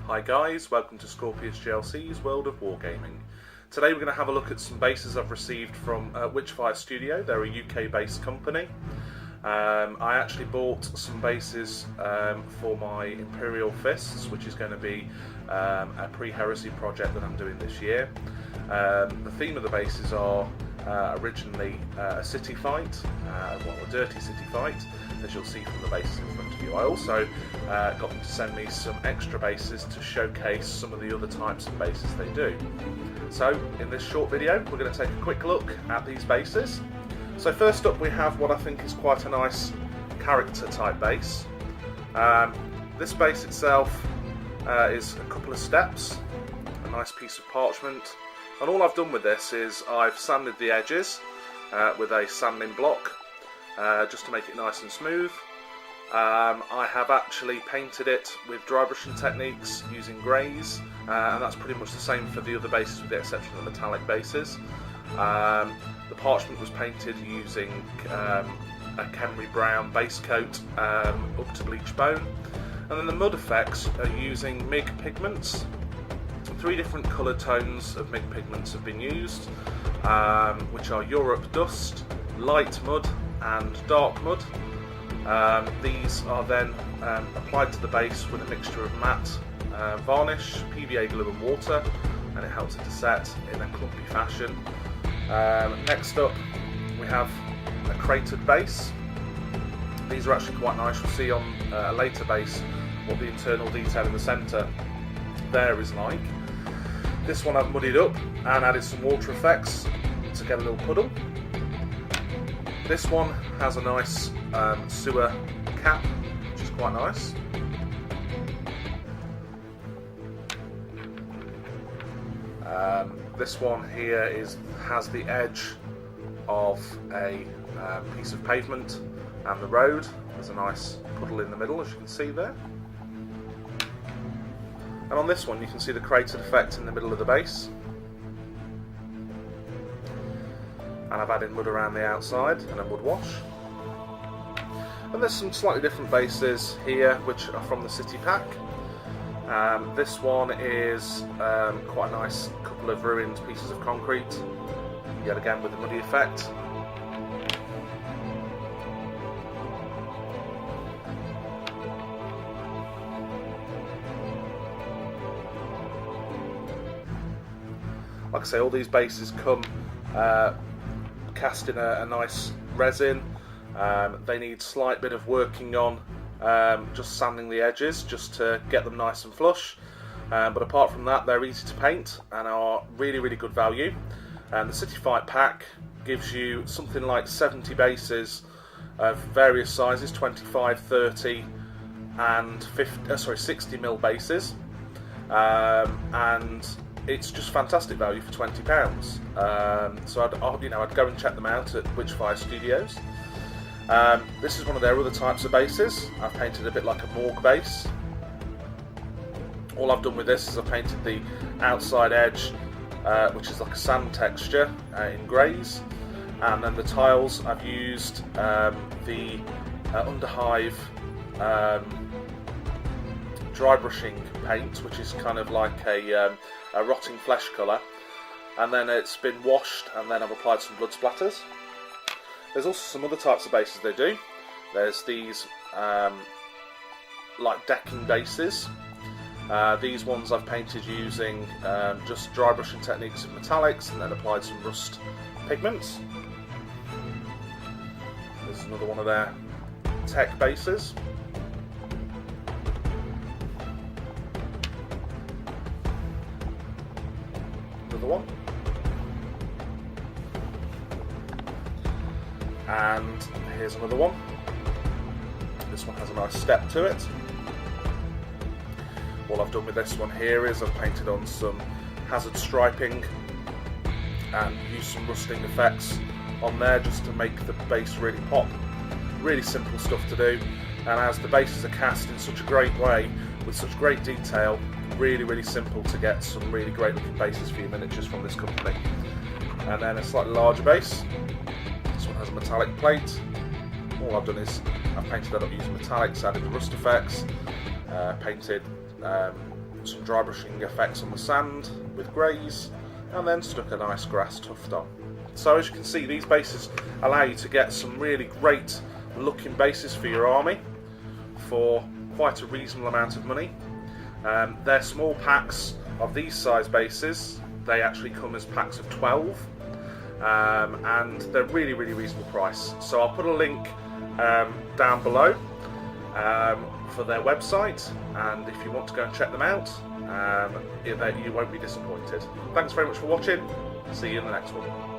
Hi guys, welcome to Scorpius GLC's World of Wargaming. Today we're going to have a look at some bases I've received from Wytchfire Studio. They're a UK based company. I actually bought some bases for my Imperial Fists, which is going to be a pre-heresy project that I'm doing this year. The theme of the bases are originally a city fight, a dirty city fight, as you'll see from the bases in front of you. I also got them to send me some extra bases to showcase some of the other types of bases they do. So in this short video we're going to take a quick look at these bases. So first up we have what I think is quite a nice character type base. This base itself is a couple of steps, a nice piece of parchment, and all I've done with this is I've sanded the edges with a sanding block just to make it nice and smooth. I have actually painted it with dry brushing techniques using greys, and that's pretty much the same for the other bases with the exception of the metallic bases. The parchment was painted using a Kenry brown base coat up to bleach bone, and then the mud effects are using MIG pigments. 3 different colour tones of MIG pigments have been used, which are Europe Dust, Light Mud and Dark Mud. These are then applied to the base with a mixture of matte varnish, PVA glue and water, and it helps it to set in a clumpy fashion. Next up we have a cratered base. These are actually quite nice. You'll see on a later base what the internal detail in the centre there is like. This one I've muddied up and added some water effects to get a little puddle. This one has a nice sewer cap, which is quite nice. This one here has the edge of a piece of pavement and the road. There's a nice puddle in the middle, as you can see there. And on this one you can see the cratered effect in the middle of the base. And I've added mud around the outside and a mud wash. And there's some slightly different bases here which are from the city pack. This one is quite a nice couple of ruined pieces of concrete, yet again with the muddy effect. Like I say, all these bases come cast in a nice resin. They need slight bit of working on, just sanding the edges just to get them nice and flush, but apart from that they're easy to paint and are really good value. And the City Fight pack gives you something like 70 bases of various sizes, 25, 30 and 60mm bases, and it's just fantastic value for £20. So I'd go and check them out at Wytchfire Studios. This is one of their other types of bases. I've painted a bit like a morgue base. All I've done with this is I've painted the outside edge, which is like a sand texture in greys, and then the tiles I've used the Underhive dry brushing paint, which is kind of like a rotting flesh colour, and then it's been washed and then I've applied some blood splatters. There's also some other types of bases they do. There's these like decking bases. These ones I've painted using just dry brushing techniques of metallics and then applied some rust pigments. There's another one of their tech bases. Another one. And here's another one. This one has a nice step to it. All I've done with this one here is I've painted on some hazard striping and used some rusting effects on there just to make the base really pop. Really simple stuff to do, and as the bases are cast in such a great way with such great detail, really simple to get some really great looking bases for your miniatures from this company. And then a slightly larger base. This one has a metallic plate. All I've done is I've painted that up using metallics, added the rust effects, painted some dry brushing effects on the sand with greys, and then stuck a nice grass tuft on. So as you can see, these bases allow you to get some really great looking bases for your army for quite a reasonable amount of money. They're small packs of these size bases. They actually come as packs of 12, and they're really reasonable price. So I'll put a link down below for their website, and if you want to go and check them out, you won't be disappointed. Thanks very much for watching. See you in the next one.